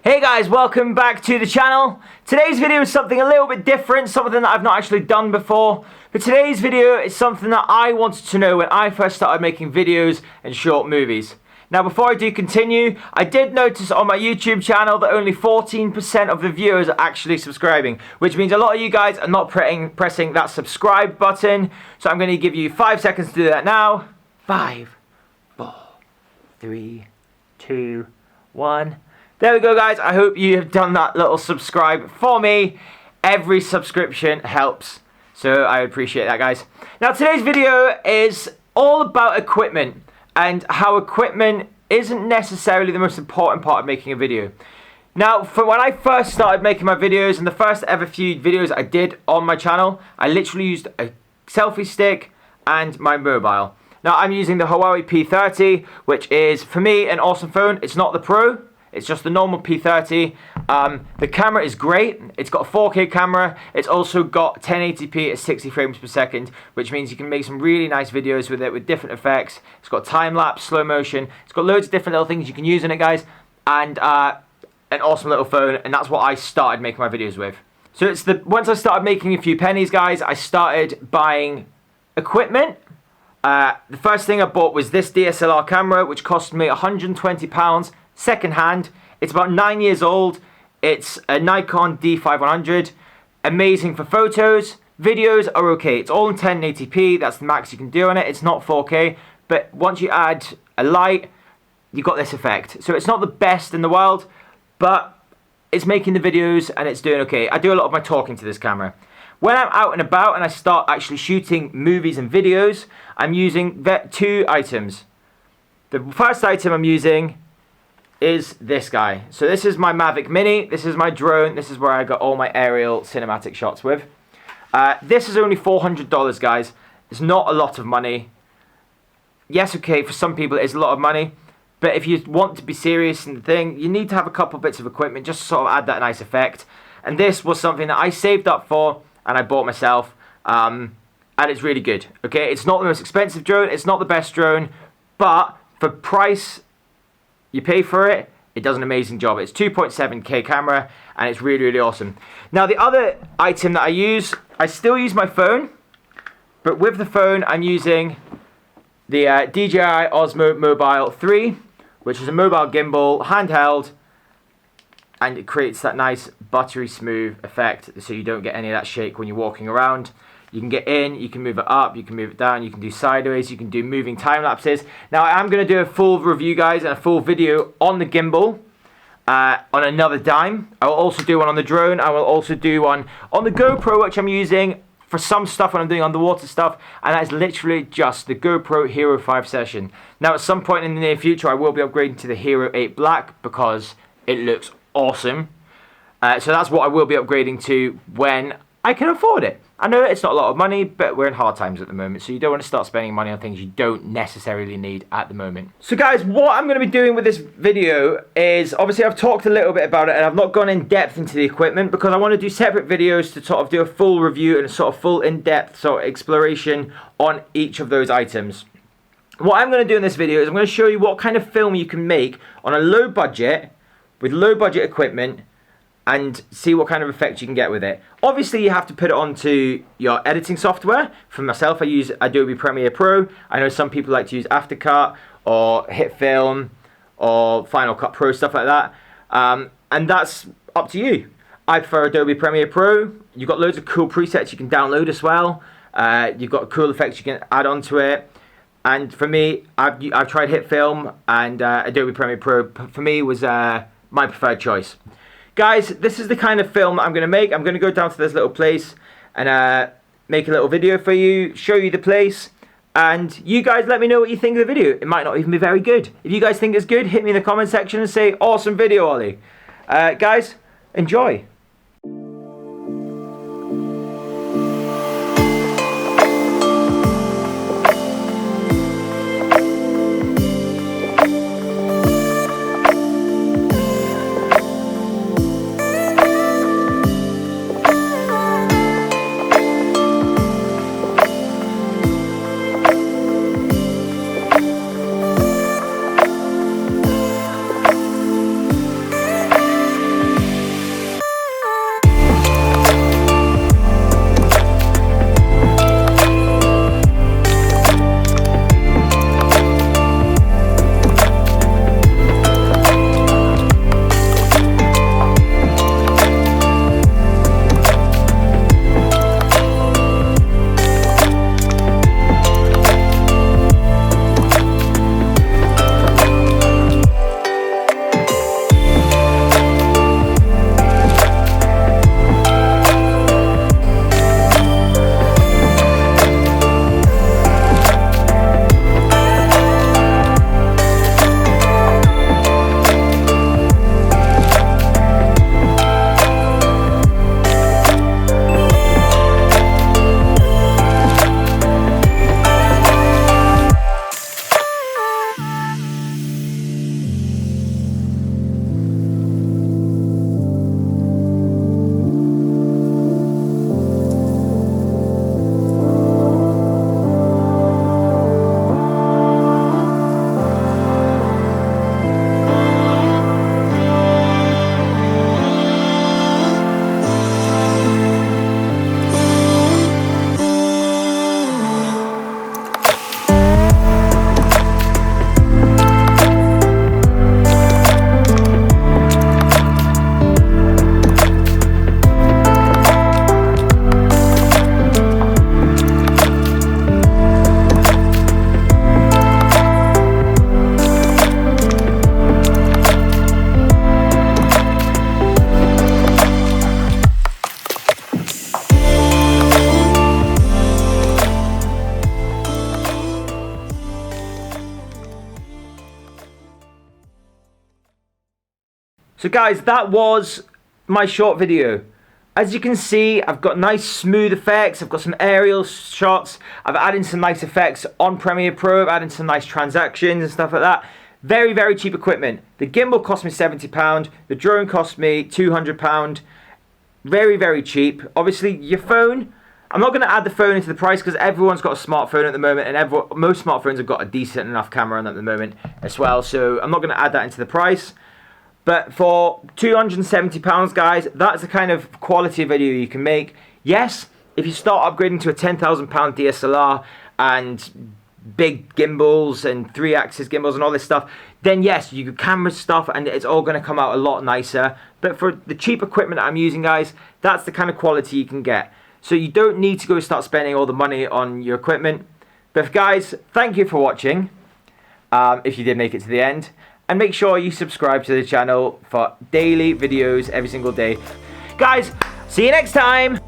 Hey guys, welcome back to the channel. Today's video is something a little bit different, something that I've not actually done before. But today's video is something that I wanted to know when I first started making videos and short movies. Now before I do continue, I did notice on my YouTube channel that only 14% of the viewers are actually subscribing, which means a lot of you guys are not pressing that subscribe button. So I'm going to give you 5 seconds to do that now. 5, 4, 3, 2, 1. There we go guys, I hope you have done that little subscribe for me. Every subscription helps, so I appreciate that guys. Now today's video is all about equipment and how equipment isn't necessarily the most important part of making a video. Now from when I first started making my videos and the first ever few videos I did on my channel, I literally used a selfie stick and my mobile. Now I'm using the Huawei P30, which is for me an awesome phone. It's not the Pro. It's just the normal P30. The camera is great. It's got a 4K camera. It's also got 1080p at 60 frames per second, which means you can make some really nice videos with it with different effects. It's got time-lapse, slow motion. It's got loads of different little things you can use in it, guys. And an awesome little phone, and that's what I started making my videos with. So once I started making a few pennies, guys, I started buying equipment. The first thing I bought was this DSLR camera, which cost me £120. Second hand. It's about 9 years old. It's a Nikon D5100. Amazing for photos. Videos are okay. It's all in 1080p. That's the max you can do on it. It's not 4K. But once you add a light, you got this effect. So it's not the best in the world, but it's making the videos and it's doing okay. I do a lot of my talking to this camera. When I'm out and about and I start actually shooting movies and videos, I'm using two items. The first item I'm using is this guy. So this is my Mavic Mini. This is my drone. This is where I got all my aerial cinematic shots with. This is only $400, guys. It's not a lot of money. Yes, okay, for some people it is a lot of money, but if you want to be serious in the thing, you need to have a couple bits of equipment just to sort of add that nice effect. And this was something that I saved up for and I bought myself, and it's really good. Okay, it's not the most expensive drone. It's not the best drone, but for price you pay for it, it does an amazing job. It's 2.7K camera and it's really, really awesome. Now the other item that I still use my phone, but with the phone I'm using the DJI Osmo Mobile 3, which is a mobile gimbal, handheld, and it creates that nice buttery smooth effect so you don't get any of that shake when you're walking around. You can get in, you can move it up, you can move it down, you can do sideways, you can do moving time lapses. Now I am going to do a full review, guys, and a full video on the gimbal on another dime. I will also do one on the drone. I will also do one on the GoPro, which I'm using for some stuff when I'm doing underwater stuff, and that is literally just the GoPro Hero 5 Session. Now at some point in the near future I will be upgrading to the Hero 8 Black because it looks awesome. So that's what I will be upgrading to when I can afford it. I know it's not a lot of money, but we're in hard times at the moment, so you don't want to start spending money on things you don't necessarily need at the moment. So guys, what I'm going to be doing with this video is, obviously I've talked a little bit about it and I've not gone in depth into the equipment because I want to do separate videos to sort of do a full review and a sort of full in-depth sort of exploration on each of those items. What I'm going to do in this video is I'm going to show you what kind of film you can make on a low budget, with low budget equipment, and see what kind of effect you can get with it. Obviously you have to put it onto your editing software. For myself, I use Adobe Premiere Pro. I know some people like to use Aftercut or HitFilm or Final Cut Pro, stuff like that. And that's up to you. I prefer Adobe Premiere Pro. You've got loads of cool presets you can download as well. You've got cool effects you can add onto it. And for me, I've tried HitFilm, and Adobe Premiere Pro for me was my preferred choice. Guys, this is the kind of film that I'm going to make. I'm going to go down to this little place and make a little video for you, show you the place, and you guys let me know what you think of the video. It might not even be very good. If you guys think it's good, hit me in the comment section and say, awesome video, Ollie. Guys, enjoy. So guys, that was my short video. As you can see, I've got nice smooth effects, I've got some aerial shots, I've added some nice effects on Premiere Pro, I've added some nice transactions and stuff like that. Very, very cheap equipment. The gimbal cost me £70, the drone cost me £200. Very, very cheap. Obviously, your phone, I'm not going to add the phone into the price because everyone's got a smartphone at the moment, and most smartphones have got a decent enough camera on them at the moment as well, so I'm not going to add that into the price. But for £270, guys, that's the kind of quality video you can make. Yes, if you start upgrading to a £10,000 DSLR and big gimbals and 3-axis gimbals and all this stuff, then yes, you can camera stuff and it's all going to come out a lot nicer. But for the cheap equipment I'm using, guys, that's the kind of quality you can get. So you don't need to go start spending all the money on your equipment. But guys, thank you for watching, if you did make it to the end. And make sure you subscribe to the channel for daily videos every single day. Guys, see you next time!